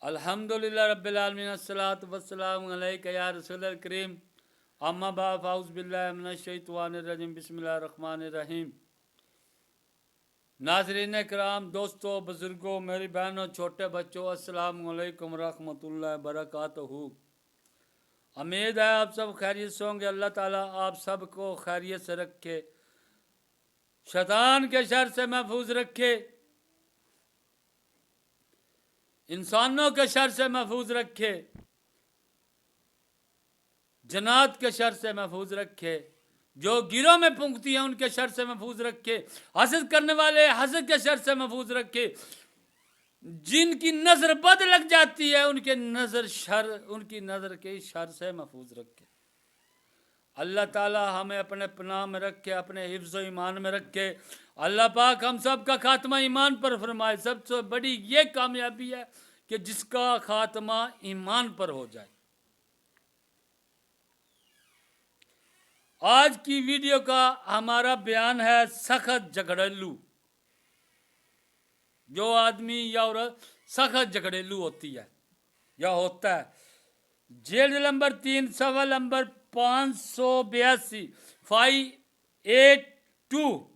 अल्हम्दुलिल्लाह रब्बिल आलमीन अस्सलातु वस्सलामु अलैका या रसूलल करीम अम्मा बाद फ़ाउज़ बिल्लाहि मिनश शैतानिर रजीम बिस्मिल्लाहिर रहमानिर रहीम। नाज़रीन कराम, दोस्तों, बुज़ुर्गों, मेरी बहनों, छोटे बच्चों, अस्सलामु अलैकुम रहमतुल्लाहि बरकातहू। उम्मीद है आप सब खैरियत से होंगे। अल्लाह ताला आप सबको खैरियत से रखे, शैतान के शर से महफूज रखे, इंसानों के शर से महफूज रखे, जन्नात के शर से महफूज रखे, जो गिरोह में फूंकती हैं उनके शर से महफूज रखे, हसद करने वाले हसद के शर से महफूज रखे, जिनकी नजर बद लग जाती है उनकी नजर के शर से महफूज रखे। अल्लाह ताला हमें अपने पनाह में रखे, अपने हिफ्ज़ व ईमान में रखे। अल्लाह पाक हम सब का खात्मा ईमान पर फरमाए। सबसे बड़ी ये कामयाबी है कि जिसका खात्मा ईमान पर हो जाए। आज की वीडियो का हमारा बयान है सख्त झगड़ेलू। जो आदमी या औरत सख्त झगड़ेलू होती है या होता है, जेल नंबर 3 सवाल नंबर 582 582,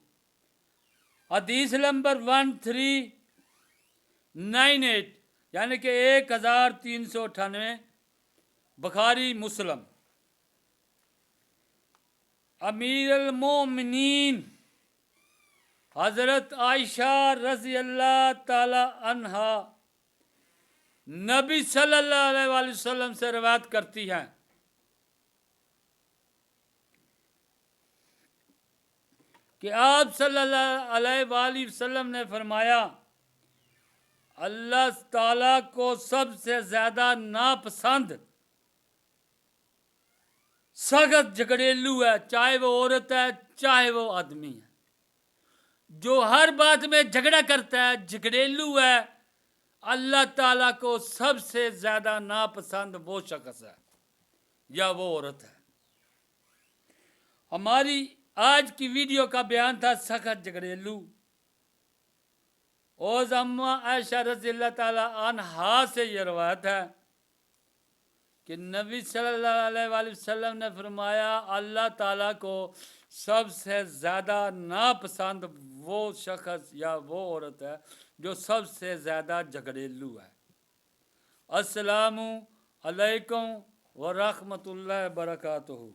हदीस नंबर 1398 यानी कि 1398, बुखारी मुस्लिम। अमीर अल मोमिनीन हजरत आयशा रज़ी अल्लाह ताला अन्हा नबी सल्लल्लाहु अलैहि वसल्लम से रवायत करती हैं कि आप सल्लल्लाहु अलैहि वसल्लम ने फरमाया, अल्लाह ताला को सबसे ज्यादा नापसंद सख्त झगड़ेलू है, चाहे वो औरत है चाहे वो आदमी है। जो हर बात में झगड़ा करता है, झगड़ेलू है, अल्लाह ताला को सबसे ज्यादा नापसंद वो शख्स है या वो औरत है। हमारी आज की वीडियो का बयान था सख्त झगड़ेलू। और अम्मा आयशा रज़ियल्लाहु ताला अन्हा से ये रवायत है कि नबी सल्लल्लाहु अलैहि वसल्लम ने फरमाया, अल्लाह ताला को सबसे ज़्यादा नापसंद वो शख्स या वो औरत है जो सबसे ज़्यादा झगड़ेलू है। अस्सलामु अलैकुम व रहमतुल्लाहि व बरकातहू।